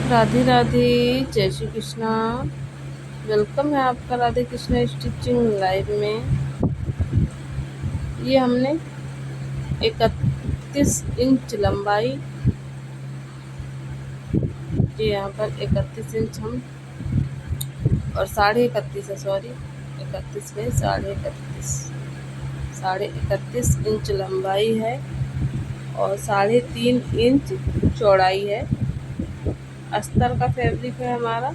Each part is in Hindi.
राधे राधे। जय श्री कृष्णा। वेलकम है आपका राधे कृष्णा स्टिचिंग लाइव में। ये हमने 31 इंच लंबाई, ये यहाँ पर 31 इंच हम और 31.5 है, सॉरी 31 में 31.5, 31.5 इंच लंबाई है और 3.5 इंच चौड़ाई है। अस्तर का फैब्रिक है हमारा।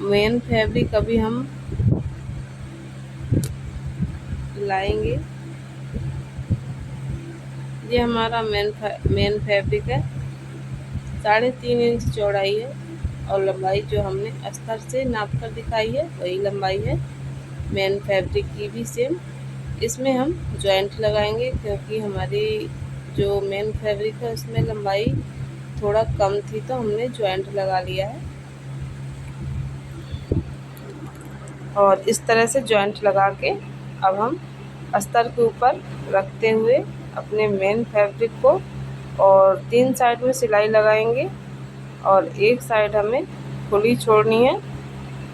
मेन फैब्रिक अभी हम लाएंगे। ये हमारा मेन फैब्रिक है। 3.5 इंच चौड़ाई है और लंबाई जो हमने अस्तर से नाप कर दिखाई है वही लंबाई है। मेन फैब्रिक की भी सेम। इसमें हम जॉइंट लगाएंगे क्योंकि हमारी जो मेन फैब्रिक है उसमें लंबाई थोड़ा कम थी तो हमने जॉइंट लगा लिया है। और इस तरह से जॉइंट लगा के अब हम अस्तर के ऊपर रखते हुए अपने मेन फैब्रिक को और 3 साइड में सिलाई लगाएंगे और एक साइड हमें खुली छोड़नी है।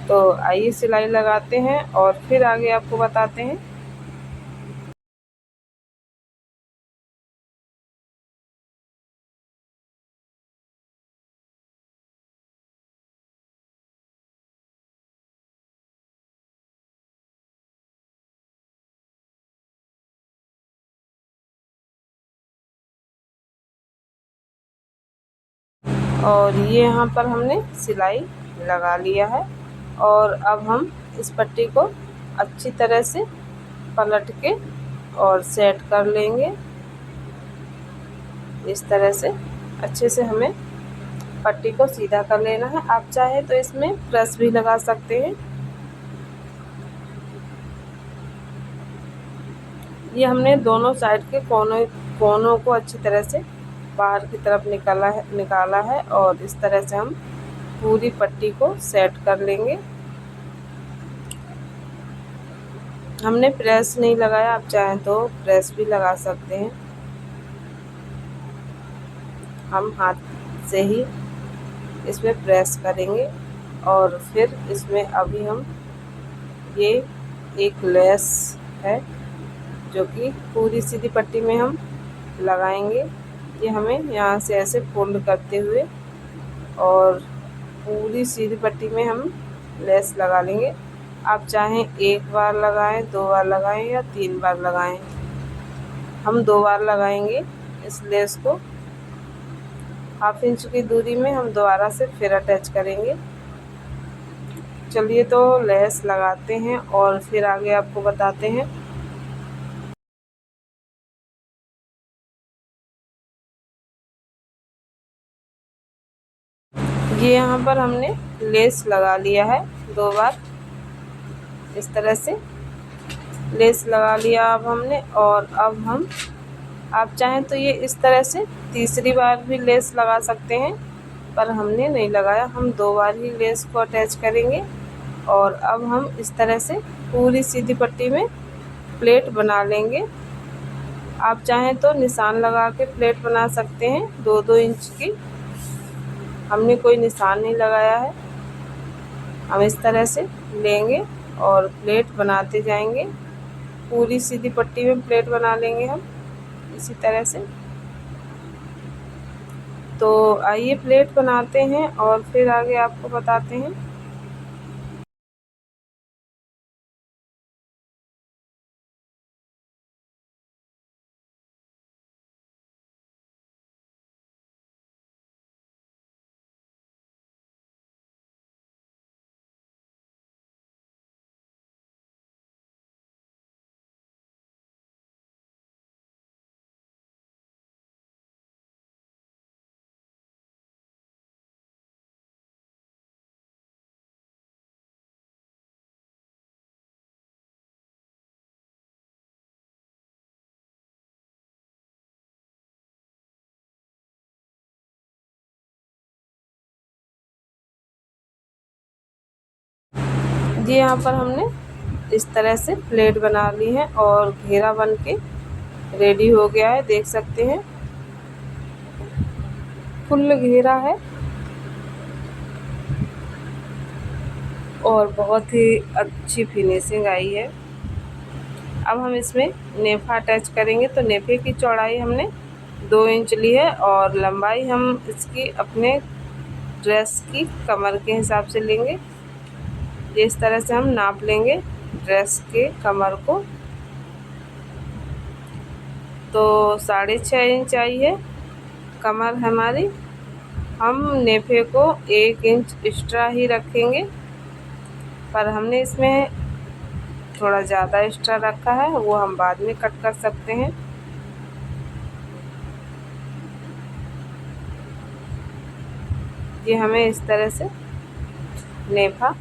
तो आइए सिलाई लगाते हैं और फिर आगे आपको बताते हैं। और ये यहाँ पर हमने सिलाई लगा लिया है और अब हम इस पट्टी को अच्छी तरह से पलट के और सेट कर लेंगे। इस तरह से अच्छे से हमें पट्टी को सीधा कर लेना है। आप चाहे तो इसमें प्रेस भी लगा सकते हैं। ये हमने दोनों साइड के कोनों को अच्छी तरह से बाहर की तरफ निकाला है और इस तरह से हम पूरी पट्टी को सेट कर लेंगे। हमने प्रेस नहीं लगाया, आप चाहें तो प्रेस भी लगा सकते हैं। हम हाथ से ही इसमें प्रेस करेंगे और फिर इसमें अभी हम ये एक लेस है जो कि पूरी सीधी पट्टी में हम लगाएंगे। ये हमें यहाँ से ऐसे फोल्ड करते हुए और पूरी सीधी पट्टी में हम लेस लगा लेंगे। आप चाहें 1 बार लगाएं, 2 बार लगाएं या 3 बार लगाएं। हम 2 बार लगाएंगे इस लेस को। 1/2 इंच की दूरी में हम दोबारा से फिर अटैच करेंगे। चलिए तो लेस लगाते हैं और फिर आगे आपको बताते हैं। ये यहाँ पर हमने लेस लगा लिया है 2 बार। इस तरह से लेस लगा लिया अब हमने और अब हम आप चाहें तो ये इस तरह से तीसरी बार भी लेस लगा सकते हैं, पर हमने नहीं लगाया। हम 2 बार ही लेस को अटैच करेंगे और अब हम इस तरह से पूरी सीधी पट्टी में प्लेट बना लेंगे। आप चाहें तो निशान लगा के प्लेट बना सकते हैं 2-2 इंच की। हमने कोई निशान नहीं लगाया है। हम इस तरह से लेंगे और प्लेट बनाते जाएंगे। पूरी सीधी पट्टी में प्लेट बना लेंगे हम इसी तरह से। तो आइए प्लेट बनाते हैं और फिर आगे आपको बताते हैं। ये यहाँ पर हमने इस तरह से प्लेट बना ली है और घेरा बन के रेडी हो गया है। देख सकते हैं फुल घेरा है। और बहुत ही अच्छी फिनिशिंग आई है। अब हम इसमें नेफा अटैच करेंगे। तो नेफे की चौड़ाई हमने 2 इंच ली है और लंबाई हम इसकी अपने ड्रेस की कमर के हिसाब से लेंगे। इस तरह से हम नाप लेंगे ड्रेस के कमर को। तो 6.5 इंच आई है कमर हमारी। हम नेफे को 1 इंच एक्स्ट्रा ही रखेंगे, पर हमने इसमें थोड़ा ज़्यादा एक्स्ट्रा रखा है, वो हम बाद में कट कर सकते हैं। ये हमें इस तरह से नेफा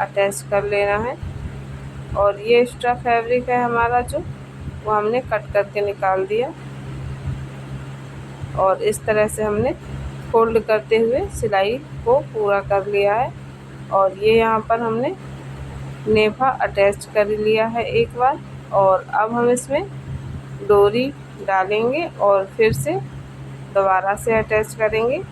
अटैच कर लेना है। और ये एक्स्ट्रा फैब्रिक है हमारा जो, वो हमने कट करके निकाल दिया। और इस तरह से हमने फोल्ड करते हुए सिलाई को पूरा कर लिया है। और ये यहाँ पर हमने नेफा अटैच कर लिया है एक बार। और अब हम इसमें डोरी डालेंगे और फिर से दोबारा से अटैच करेंगे।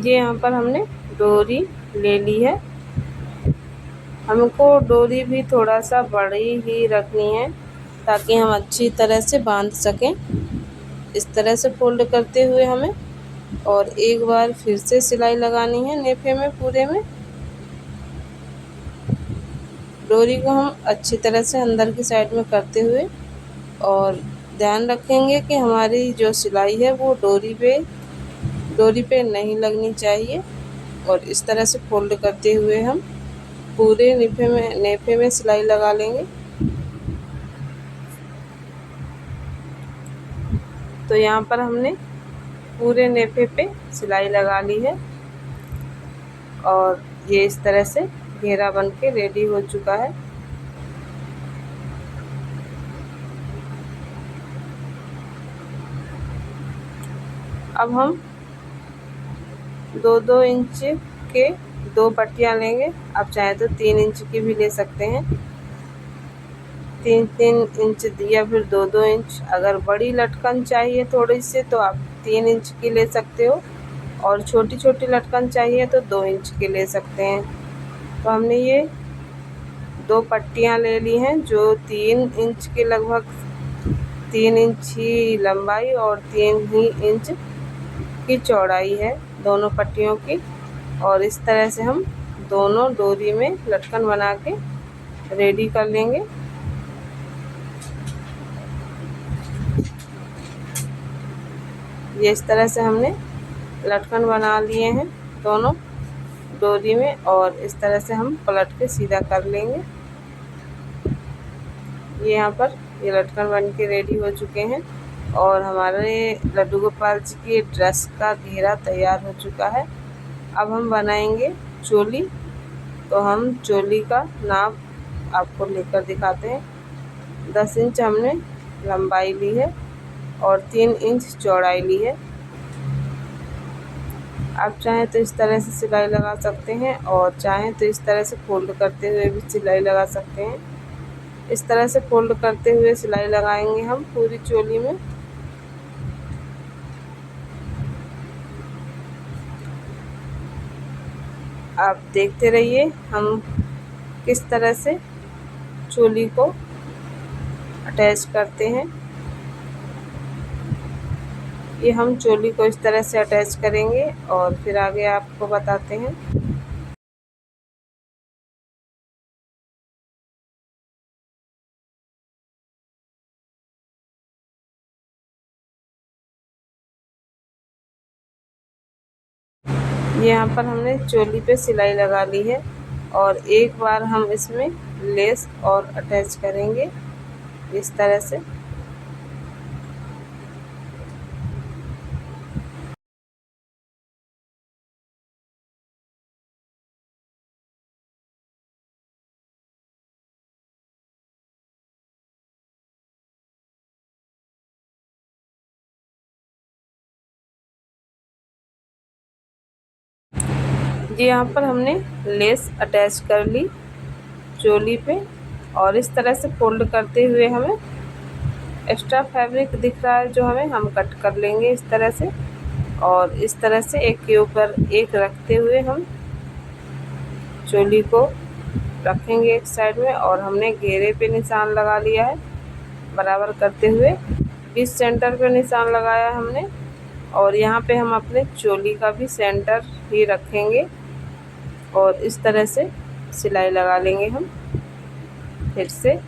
ये यहाँ पर हमने डोरी ले ली है। हमको डोरी भी थोड़ा सा बड़ी ही रखनी है ताकि हम अच्छी तरह से बांध सकें। इस तरह से फोल्ड करते हुए हमें और एक बार फिर से सिलाई लगानी है नेफे में पूरे में। डोरी को हम अच्छी तरह से अंदर की साइड में करते हुए और ध्यान रखेंगे कि हमारी जो सिलाई है वो डोरी पे नहीं लगनी चाहिए। और इस तरह से फोल्ड करते हुए हम पूरे नेफे में सिलाई लगा लेंगे। तो यहाँ पर हमने पूरे नेफे पे सिलाई लगा ली है और ये इस तरह से घेरा बन के रेडी हो चुका है। अब हम 2-2 इंच के 2 पट्टियाँ लेंगे। आप चाहें तो 3 इंच की भी ले सकते हैं। 3-3 इंच या फिर 2-2 इंच। अगर बड़ी लटकन चाहिए थोड़ी सी तो आप 3 इंच की ले सकते हो, और छोटी छोटी लटकन चाहिए तो 2 इंच की ले सकते हैं। तो हमने ये 2 पट्टियाँ ले ली हैं जो 3 इंच के लगभग, 3 इंच ही लंबाई और 3 ही इंच की चौड़ाई है दोनों पट्टियों की। और इस तरह से हम दोनों डोरी में लटकन बना के रेडी कर लेंगे। ये इस तरह से हमने लटकन बना लिए हैं दोनों डोरी में, और इस तरह से हम पलट के सीधा कर लेंगे। ये यहाँ पर ये लटकन बन के रेडी हो चुके हैं और हमारे लड्डू गोपाल जी की ड्रेस का घेरा तैयार हो चुका है। अब हम बनाएंगे चोली। तो हम चोली का नाप आपको लेकर दिखाते हैं। 10 इंच हमने लंबाई ली है और 3 इंच चौड़ाई ली है। आप चाहें तो इस तरह से सिलाई लगा सकते हैं और चाहें तो इस तरह से फोल्ड करते हुए भी सिलाई लगा सकते हैं। इस तरह से फोल्ड करते हुए सिलाई लगाएंगे हम पूरी चोली में। आप देखते रहिए हम किस तरह से चोली को अटैच करते हैं। ये हम चोली को इस तरह से अटैच करेंगे और फिर आगे आपको बताते हैं। यहाँ पर हमने चोली पे सिलाई लगा ली है और एक बार हम इसमें लेस और अटैच करेंगे इस तरह से। जी यहाँ पर हमने लेस अटैच कर ली चोली पे और इस तरह से फोल्ड करते हुए हमें एक्स्ट्रा फैब्रिक दिख रहा है जो हमें, हम कट कर लेंगे इस तरह से। और इस तरह से एक के ऊपर एक रखते हुए हम चोली को रखेंगे एक साइड में। और हमने घेरे पे निशान लगा लिया है बराबर करते हुए, 20 सेंटर पे निशान लगाया हमने। और यहाँ पे हम अपने चोली का भी सेंटर ही रखेंगे और इस तरह से सिलाई लगा लेंगे हम फिर से।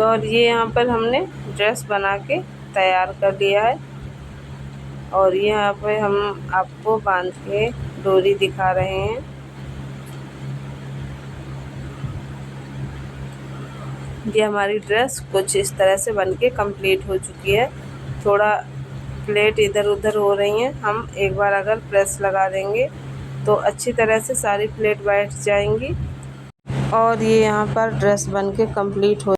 और ये यहाँ पर हमने ड्रेस बना के तैयार कर लिया है। और यहाँ पे हम आपको बांध के डोरी दिखा रहे हैं। ये हमारी ड्रेस कुछ इस तरह से बनके कंप्लीट हो चुकी है। थोड़ा प्लेट इधर उधर हो रही हैं, हम एक बार अगर प्रेस लगा देंगे तो अच्छी तरह से सारी प्लेट बैठ जाएंगी। और ये यहाँ पर ड्रेस बनके कंप्लीट हो